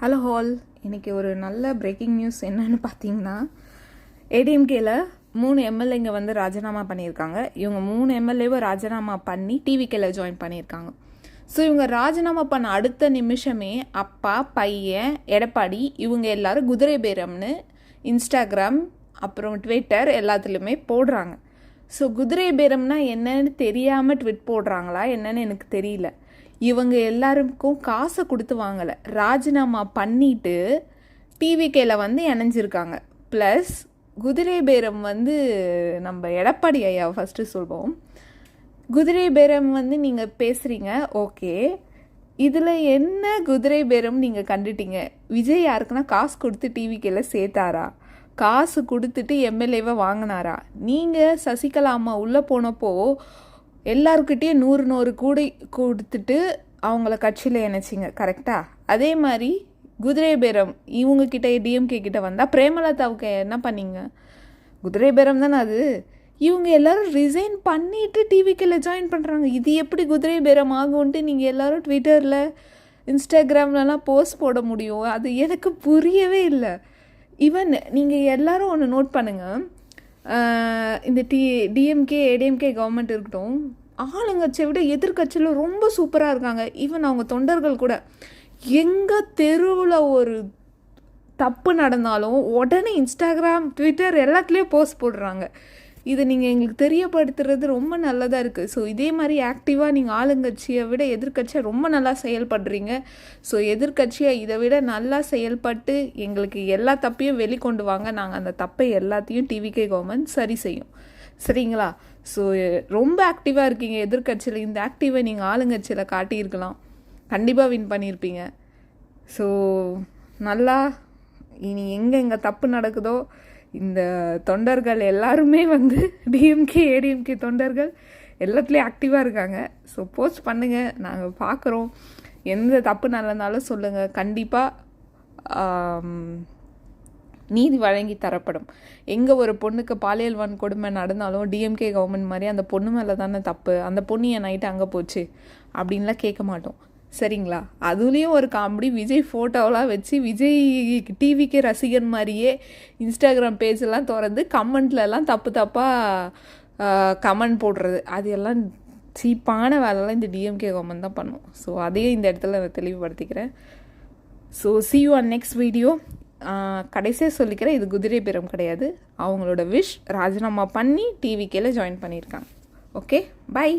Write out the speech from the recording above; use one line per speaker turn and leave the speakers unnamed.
Hello hall, இன்றைக்கி ஒரு நல்ல பிரேக்கிங் நியூஸ் என்னன்னு பார்த்தீங்கன்னா, ஏடிஎம்கேல 3 எம்எல்ஏங்க வந்து ராஜினாமா பண்ணியிருக்காங்க. இவங்க 3 எம்எல்ஏவை ராஜினாமா பண்ணி டிவிகேல ஜாயின் பண்ணியிருக்காங்க. ஸோ இவங்க ராஜினாமா பண்ண அடுத்த நிமிஷமே அப்பா, பையன், எடப்பாடி இவங்க எல்லாரும் குதிரை பேரம்னு இன்ஸ்டாகிராம் அப்புறம் ட்விட்டர் எல்லாத்துலேயுமே போடுறாங்க. ஸோ குதிரை பேரம்னா என்னன்னு தெரியாமல் ட்விட் போடுறாங்களா என்னன்னு எனக்கு தெரியல. இவங்க எல்லாருக்கும் காசை கொடுத்து வாங்கலை, ராஜினாமா பண்ணிவிட்டு டிவிகேல வந்து இணைஞ்சிருக்காங்க. ப்ளஸ் குதிரை பேரம் வந்து நம்ம எடப்பாடி ஐயா ஃபஸ்ட்டு சொல்வோம். குதிரை பேரம் வந்து நீங்கள் பேசுகிறீங்க, ஓகே, இதில் என்ன குதிரை பேரம் நீங்கள் கண்டுட்டீங்க? விஜய் யாருக்குன்னா காசு கொடுத்து டிவிகேல சேர்த்தாரா? காசு கொடுத்துட்டு எம்எல்ஏவை வாங்கினாரா? நீங்கள் சசிகலா அம்மா உள்ளே போனப்போ எல்லாருக்கிட்டேயும் 100 கூடை கொடுத்துட்டு அவங்கள கட்சியில் இணைச்சிங்க, கரெக்டாக? அதே மாதிரி குதிரை பேரம் இவங்கக்கிட்ட டிஎம்கே கிட்ட வந்தால் பிரேமலதாவுக்கு என்ன பண்ணீங்க? குதிரை பேரம் தானே அது. இவங்க எல்லோரும் ரிசைன் பண்ணிவிட்டு டிவிக்கில் ஜாயின் பண்ணுறாங்க. இது எப்படி குதிரை பேரம் ஆகும்ன்ட்டு நீங்கள் எல்லோரும் ட்விட்டரில் இன்ஸ்டாகிராம்லலாம் போஸ்ட் போட முடியும்? அது எனக்கு புரியவே இல்லை. ஈவன் நீங்கள் எல்லோரும் ஒன்று நோட் பண்ணுங்கள், இந்த டிஎம்கே ஏடிஎம்கே கவர்மெண்ட் இருக்கட்டும், ஆளுங்கட்சியை விட எதிர்கட்சியில் ரொம்ப சூப்பராக இருக்காங்க. ஈவன் அவங்க தொண்டர்கள் கூட எங்கள் தெருவில் ஒரு தப்பு நடந்தாலும் உடனே இன்ஸ்டாகிராம் ட்விட்டர் எல்லாத்துலேயும் போஸ்ட் போடுறாங்க. இதை நீங்கள் எங்களுக்கு தெரியப்படுத்துறது ரொம்ப நல்லதாக இருக்குது. ஸோ இதே மாதிரி ஆக்டிவாக நீங்கள் ஆளுங்கட்சியை விட எதிர்கட்சியை ரொம்ப நல்லா செயல்படுறீங்க. ஸோ எதிர்கட்சியை இதை விட நல்லா செயல்பட்டு எங்களுக்கு எல்லா தப்பையும் வெளிக்கொண்டு வாங்க. நாங்கள் அந்த தப்பை எல்லாத்தையும் டிவிகே கவர்மெண்ட் சரி செய்யும், சரிங்களா? ஸோ ரொம்ப ஆக்டிவாக இருக்கீங்க எதிர்கட்சியில். இந்த ஆக்டிவை நீங்கள் ஆளுங்கட்சியில் காட்டியிருக்கலாம், கண்டிப்பாக வின் பண்ணியிருப்பீங்க. ஸோ நல்லா இனி எங்கே தப்பு நடக்குதோ, இந்த தொண்டர்கள் எல்லாருமே வந்து டிஎம்கே ஏடிஎம்கே தொண்டர்கள் எல்லாத்துலேயும் ஆக்டிவாக இருக்காங்க. ஸோ போஸ்ட் பண்ணுங்கள், நாங்கள் பார்க்குறோம். எந்த தப்பு நடந்தாலும் சொல்லுங்கள், கண்டிப்பாக நீதி வழங்கி தரப்படும். எங்கே ஒரு பொண்ணுக்கு பாலியல் வன்கொடுமை நடந்தாலும் டிஎம்கே கவர்மெண்ட் மாதிரி அந்த பொண்ணு மேலே தானே தப்பு, அந்த பொண்ணு என் நைட்டு அங்கே போச்சு அப்படின்லாம் கேட்க மாட்டோம், சரிங்களா? அதுலேயும் ஒரு காமெடி, விஜய் ஃபோட்டோவெலாம் வச்சு விஜய் டிவிக்கே ரசிகர் மாதிரியே இன்ஸ்டாகிராம் பேஜெல்லாம் திறந்து கமெண்ட்லலாம் தப்பாக கமெண்ட் போடுறது, அது எல்லாம் சீப்பான வேலைலாம் இந்த டிஎம்கே கவர்மெண்ட் தான் பண்ணும். ஸோ அதையும் இந்த இடத்துல நான் தெளிவுபடுத்திக்கிறேன். So see you on next video. கடைசியாக சொல்லிக்கிறேன், இது குதிரை பேரம் கிடையாது. அவங்களோட விஷ் ராஜினாமா பண்ணி டிவிக்கேல ஜாயின் பண்ணியிருக்காங்க. Okay, by.